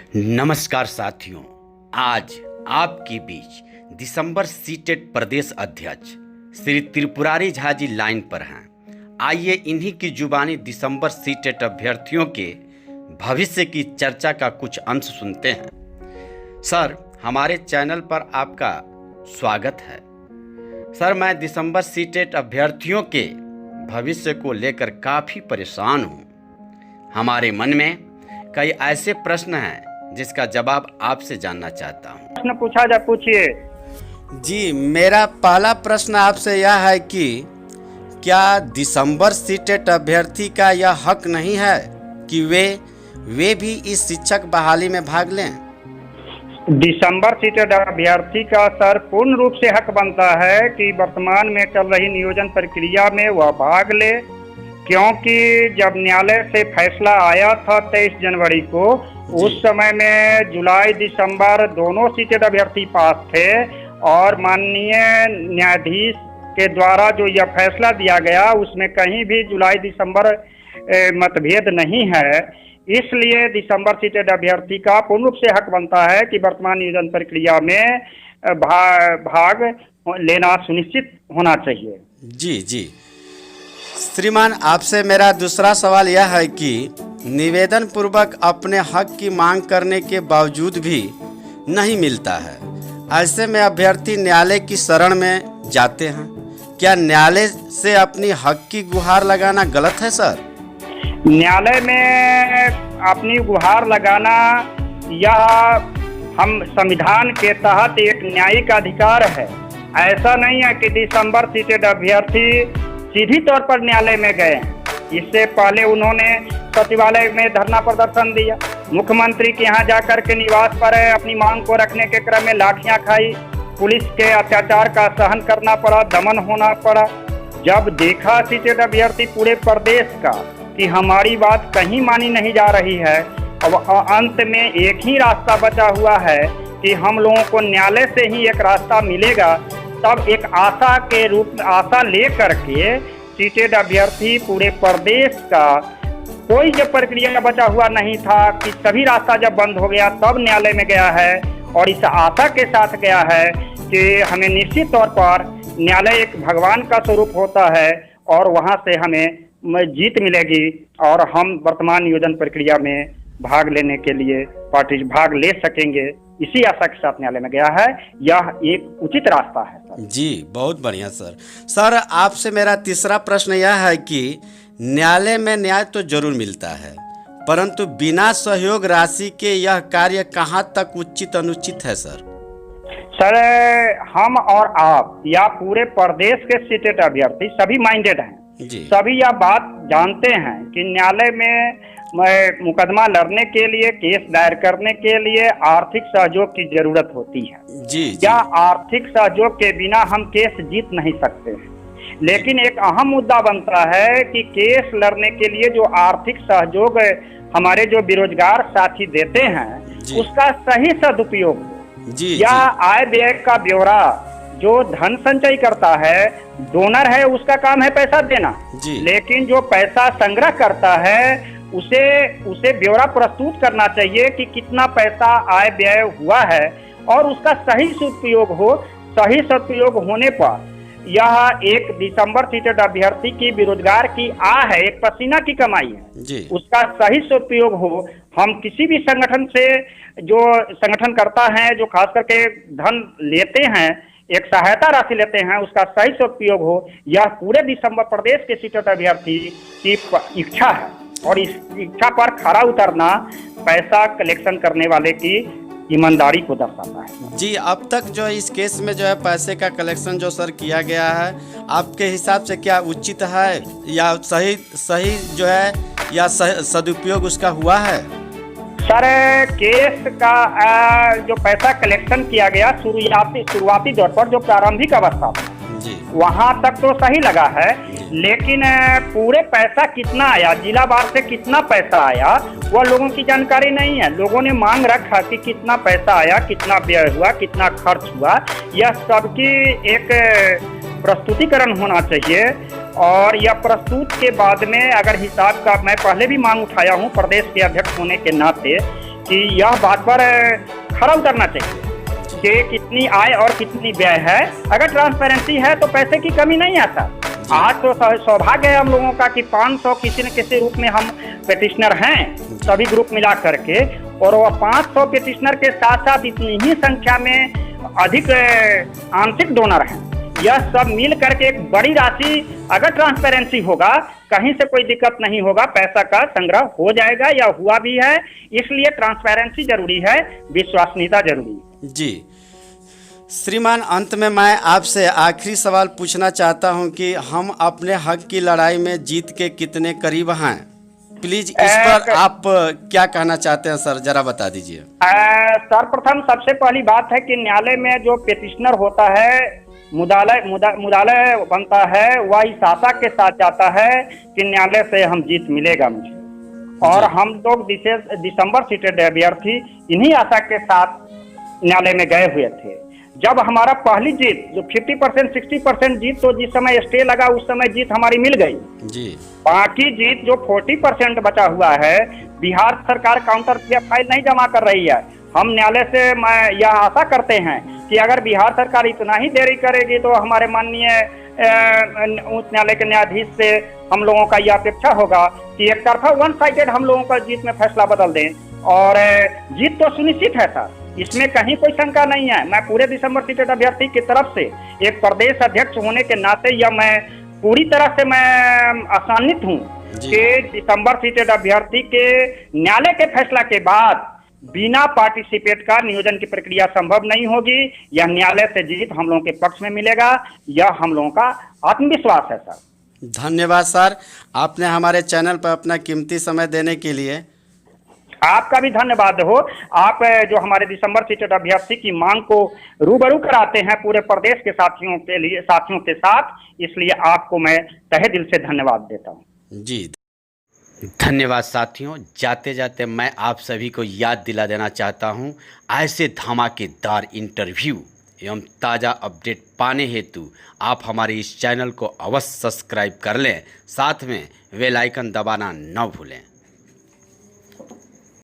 नमस्कार साथियों, आज आपके बीच दिसंबर सीटेट प्रदेश अध्यक्ष श्री त्रिपुरारी झा जी लाइन पर हैं। आइए इन्हीं की जुबानी दिसंबर सीटेट अभ्यर्थियों के भविष्य की चर्चा का कुछ अंश सुनते हैं। सर, हमारे चैनल पर आपका स्वागत है। सर, मैं दिसंबर सीटेट अभ्यर्थियों के भविष्य को लेकर काफ़ी परेशान हूँ। हमारे मन में कई ऐसे प्रश्न हैं जिसका जवाब आपसे जानना चाहता हूँ। प्रश्न पूछा जा, पूछिए। जी, मेरा पहला प्रश्न आपसे यह है कि क्या दिसंबर सीटेट अभ्यर्थी का यह हक नहीं है कि वे भी इस शिक्षक बहाली में भाग लें? दिसंबर सीटेट अभ्यर्थी का सर पूर्ण रूप से हक बनता है कि वर्तमान में चल रही नियोजन प्रक्रिया में वह भाग ले, क्योंकि जब न्यायालय से फैसला आया था 23 जनवरी को, उस समय में जुलाई दिसंबर दोनों सीटेट अभ्यर्थी पास थे और माननीय न्यायाधीश के द्वारा जो यह फैसला दिया गया उसमें कहीं भी जुलाई दिसंबर मतभेद नहीं है। इसलिए दिसंबर सीटेट अभ्यर्थी का पूर्ण रूप से हक बनता है कि वर्तमान नियोजन प्रक्रिया में भाग लेना सुनिश्चित होना चाहिए। जी श्रीमान, आपसे मेरा दूसरा सवाल यह है कि निवेदन पूर्वक अपने हक की मांग करने के बावजूद भी नहीं मिलता है। ऐसे में अभ्यर्थी न्यायालय की शरण में जाते हैं। क्या न्यायालय से अपनी हक की गुहार लगाना गलत है सर? न्यायालय में अपनी गुहार लगाना यह हम संविधान के तहत एक न्यायिक अधिकार है। ऐसा नहीं है कि दिसंबर सीटेट अभ्यर्थी सीधी तौर पर न्यायालय में गए हैं। इससे पहले उन्होंने सचिवालय में धरना प्रदर्शन दिया, मुख्यमंत्री के यहाँ जाकर के निवास पर अपनी मांग को रखने के क्रम में लाठियां खाई, पुलिस के अत्याचार का सहन करना पड़ा, दमन होना पड़ा। जब देखा सीटेट अभ्यर्थी पूरे प्रदेश का कि हमारी बात कहीं मानी नहीं जा रही है, अब अंत में एक ही रास्ता बचा हुआ है कि हम लोगों को न्यायालय से ही एक रास्ता मिलेगा, तब एक आशा के रूप में आशा ले करके सीटेट अभ्यर्थी पूरे प्रदेश का कोई जब प्रक्रिया बचा हुआ नहीं था कि सभी रास्ता जब बंद हो गया तब न्यायालय में गया है और इस आशा के साथ गया है कि हमें निश्चित तौर पर न्यायालय एक भगवान का स्वरूप होता है और वहां से हमें जीत मिलेगी और हम वर्तमान नियोजन प्रक्रिया में भाग लेने के लिए भाग ले सकेंगे। इसी आशा के साथ न्यायालय में गया है। यह एक उचित रास्ता है सर। जी, बहुत बढ़िया सर। सर, आपसे मेरा तीसरा प्रश्न यह है कि न्यायालय में न्याय तो जरूर मिलता है, परंतु बिना सहयोग राशि के यह कार्य कहाँ तक उचित अनुचित है सर? सर, हम और आप या पूरे प्रदेश के सीटेट अभ्यर्थी सभी माइंडेड हैं जी। सभी यह बात जानते हैं कि न्यायालय में मुकदमा लड़ने के लिए, केस दायर करने के लिए आर्थिक सहयोग की जरूरत होती है जी। या आर्थिक सहयोग के बिना हम केस जीत नहीं सकते हैं। लेकिन एक अहम मुद्दा बनता है कि केस लड़ने के लिए जो आर्थिक सहयोग हमारे जो बेरोजगार साथी देते हैं उसका सही सदुपयोग हो या आय व्यय का ब्यौरा जो धन संचय करता है, डोनर है, उसका काम है पैसा देना, लेकिन जो पैसा संग्रह करता है उसे ब्यौरा प्रस्तुत करना चाहिए कि कितना पैसा आय व्यय हुआ है और उसका सही सदुपयोग हो। सही सदुपयोग होने पर यह एक दिसंबर सीटेट अभ्यर्थी की बेरोजगार की आय है, एक पसीना की कमाई है जी। उसका सही सदुपयोग हो। हम किसी भी संगठन से जो संगठन करता है, जो खास करके धन लेते हैं, एक सहायता राशि लेते हैं, उसका सही सदुपयोग हो। यह पूरे दिसंबर प्रदेश के सीटेट अभ्यर्थी की इच्छा है और इस इच्छा पर खरा उतरना पैसा कलेक्शन करने वाले की ईमानदारी को दर्शाता है जी। अब तक जो इस केस में जो है पैसे का कलेक्शन जो सर किया गया है, आपके हिसाब से क्या उचित है या सही जो है या सदुपयोग उसका हुआ है? सर, केस का जो पैसा कलेक्शन किया गया शुरुआती दौर पर जो प्रारंभिक अवस्था था वहां तक तो सही लगा है, लेकिन पूरे पैसा कितना आया, जिला वार से कितना पैसा आया, वह लोगों की जानकारी नहीं है। लोगों ने मांग रखा कि कितना पैसा आया, कितना व्यय हुआ, कितना खर्च हुआ, यह सबकी एक प्रस्तुतिकरण होना चाहिए। और यह प्रस्तुत के बाद में अगर हिसाब का, मैं पहले भी मांग उठाया हूं प्रदेश के अध्यक्ष होने के नाते कि यह बात पर खरा उतरना चाहिए कि कितनी आय और कितनी व्यय है। अगर ट्रांसपेरेंसी है तो पैसे की कमी नहीं आता। आज तो सौभाग्य है हम लोगों का कि 500 किसी न किसी रूप में हम पेटिशनर हैं सभी ग्रुप मिला करके, और वह 500 पेटिशनर के साथ साथ इतनी ही संख्या में अधिक आंशिक डोनर हैं। यह सब मिल करके एक बड़ी राशि, अगर ट्रांसपेरेंसी होगा कहीं से कोई दिक्कत नहीं होगा, पैसा का संग्रह हो जाएगा या हुआ भी है। इसलिए ट्रांसपेरेंसी जरूरी है, विश्वसनीयता जरूरी है। जी श्रीमान, अंत में मैं आपसे आखिरी सवाल पूछना चाहता हूं कि हम अपने हक की लड़ाई में जीत के कितने करीब हैं? प्लीज इस पर आप क्या कहना चाहते हैं सर, जरा बता दीजिए। सर्वप्रथम सबसे पहली बात है कि न्यायालय में जो पेटिशनर होता है, मुदालय बनता है, वह इस आशा के साथ जाता है कि न्यायालय से हम जीत मिलेगा मुझे, और हम लोग दिसंबर सीटेड अभ्यर्थी इन्हीं आशा के साथ न्यायालय में गए हुए थे। जब हमारा पहली जीत जो 50% 60% जीत, तो जिस समय स्टे लगा उस समय जीत हमारी मिल गई जी। बाकी जीत जो 40% बचा हुआ है, बिहार सरकार काउंटर फाइल नहीं जमा कर रही है। हम न्यायालय से यह आशा करते हैं कि अगर बिहार सरकार इतना ही देरी करेगी तो हमारे माननीय उच्च न्यायालय के न्यायाधीश से हम लोगों का यह अपेक्षा होगा कि एक तरफा वन साइडेड हम लोगों का जीत में फैसला बदल दें, और जीत तो सुनिश्चित है सर, इसमें कहीं कोई शंका नहीं है। मैं पूरे दिसंबर सीटेड अभ्यर्थी की तरफ से एक प्रदेश अध्यक्ष होने के नाते यह मैं पूरी तरह से मैं आसान्वित हूँ कि दिसंबर सीटेड अभ्यर्थी के न्यायालय के फैसला के बाद बिना पार्टिसिपेट का नियोजन की प्रक्रिया संभव नहीं होगी। यह न्यायालय से जीत हम लोगों के पक्ष में मिलेगा, यह हम लोगों का आत्मविश्वास है सर। धन्यवाद सर, आपने हमारे चैनल पर अपना कीमती समय देने के लिए। आपका भी धन्यवाद हो। आप जो हमारे दिसंबर सीटेड अभ्यर्थी की मांग को रूबरू कराते हैं पूरे प्रदेश के साथियों के साथ, इसलिए आपको मैं तहे दिल से धन्यवाद देता हूँ। जी धन्यवाद साथियों। जाते जाते मैं आप सभी को याद दिला देना चाहता हूं, ऐसे धमाकेदार इंटरव्यू एवं ताज़ा अपडेट पाने हेतु आप हमारे इस चैनल को अवश्य सब्सक्राइब कर लें, साथ में बेल आइकन दबाना न भूलें।